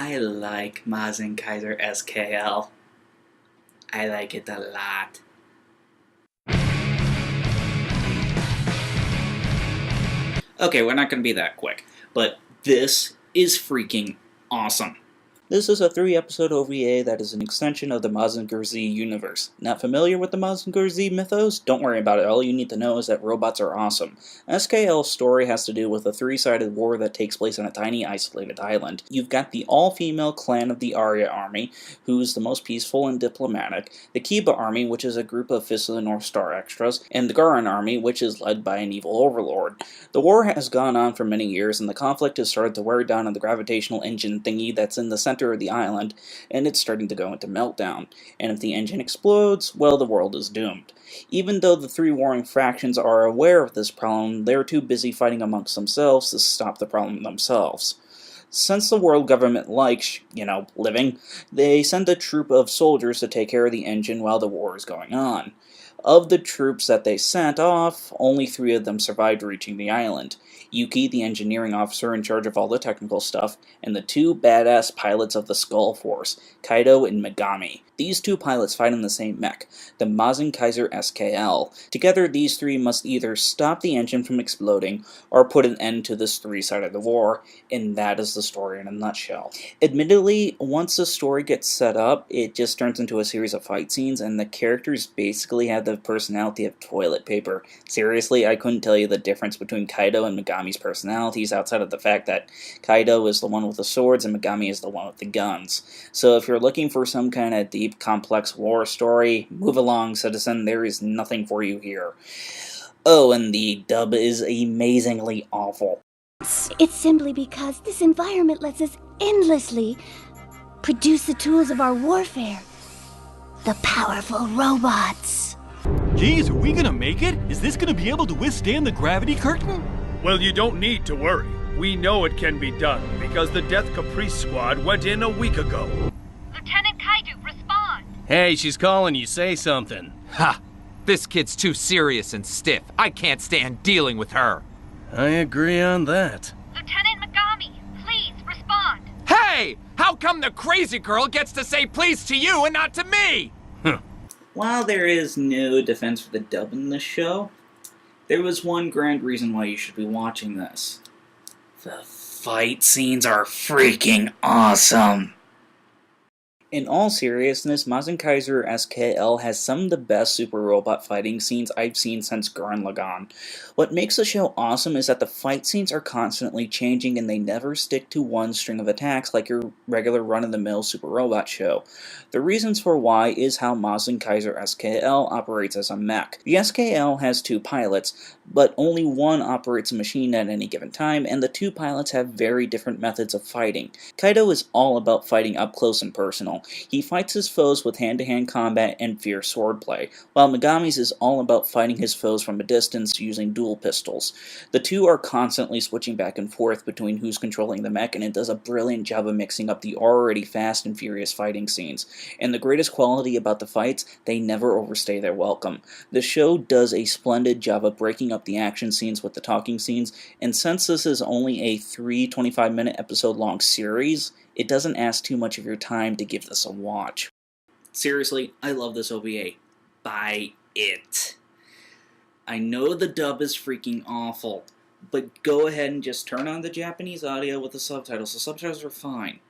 I like Masinkaiser SKL. I like it a lot. Okay, we're not going to be that quick, but this is freaking awesome. This is a 3-episode OVA that is an extension of the Masinkaiser Z universe. Not familiar with the Masinkaiser Z mythos? Don't worry about it, all you need to know is that robots are awesome. SKL's story has to do with a 3-sided war that takes place on a tiny isolated island. You've got the all-female clan of the Arya army, who's the most peaceful and diplomatic, the Kiba army, which is a group of Fist of the North Star extras, and the Garan army, which is led by an evil overlord. The war has gone on for many years, and the conflict has started to wear down on the gravitational engine thingy that's in the center of the island, and it's starting to go into meltdown. And if the engine explodes, well, the world is doomed. Even though the 3 warring factions are aware of this problem, they're too busy fighting amongst themselves to stop the problem themselves. Since the world government likes, living, they send a troop of soldiers to take care of the engine while the war is going on. Of the troops that they sent off, only 3 of them survived reaching the island. Yuki, the engineering officer in charge of all the technical stuff, and the 2 badass pilots of the Skull Force, Kaido and Megami. These 2 pilots fight in the same mech, the Masinkaiser SKL. Together, these 3 must either stop the engine from exploding, or put an end to this 3-sided war, and that is the story in a nutshell. Admittedly, once the story gets set up, it just turns into a series of fight scenes, and the characters basically have the personality of toilet paper. Seriously, I couldn't tell you the difference between Kaido and Megami's personalities outside of the fact that Kaido is the one with the swords and Megami is the one with the guns. So if you're looking for some kind of deep, complex war story, move along, citizen, there is nothing for you here. Oh, and the dub is amazingly awful. It's simply because this environment lets us endlessly produce the tools of our warfare. The powerful robots. Geez, are we gonna make it? Is this gonna be able to withstand the gravity curtain? Well, you don't need to worry. We know it can be done, because the Death Caprice Squad went in a week ago. Lieutenant Kaido, respond! Hey, she's calling you, say something. Ha! This kid's too serious and stiff. I can't stand dealing with her. I agree on that. Lieutenant Megami, please respond! Hey! How come the crazy girl gets to say please to you and not to me? While there is no defense for the dub in this show, there was one grand reason why you should be watching this. The fight scenes are freaking awesome! In all seriousness, Masinkaiser SKL has some of the best super robot fighting scenes I've seen since Gurren Lagann. What makes the show awesome is that the fight scenes are constantly changing and they never stick to one string of attacks like your regular run-of-the-mill super robot show. The reasons for why is how Masinkaiser SKL operates as a mech. The SKL has 2 pilots, but only one operates a machine at any given time, and the 2 pilots have very different methods of fighting. Kaido is all about fighting up close and personal. He fights his foes with hand-to-hand combat and fierce swordplay, while Megami's is all about fighting his foes from a distance using dual pistols. The 2 are constantly switching back and forth between who's controlling the mech, and it does a brilliant job of mixing up the already fast and furious fighting scenes. And the greatest quality about the fights, they never overstay their welcome. The show does a splendid job of breaking up the action scenes with the talking scenes, and since this is only a 3 25-minute episode long series, it doesn't ask too much of your time to give this a watch. Seriously, I love this OVA. Buy it. I know the dub is freaking awful, but go ahead and just turn on the Japanese audio with the subtitles. The subtitles are fine.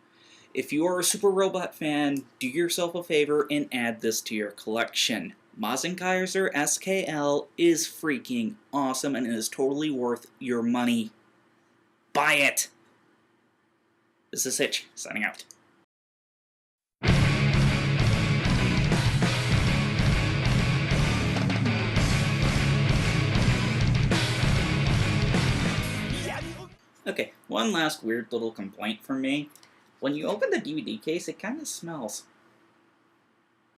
If you are a Super Robot fan, do yourself a favor and add this to your collection. Masinkaiser SKL is freaking awesome and it is totally worth your money. Buy it! This is Hitch, signing out. Okay, one last weird little complaint from me. When you open the DVD case, it kind of smells.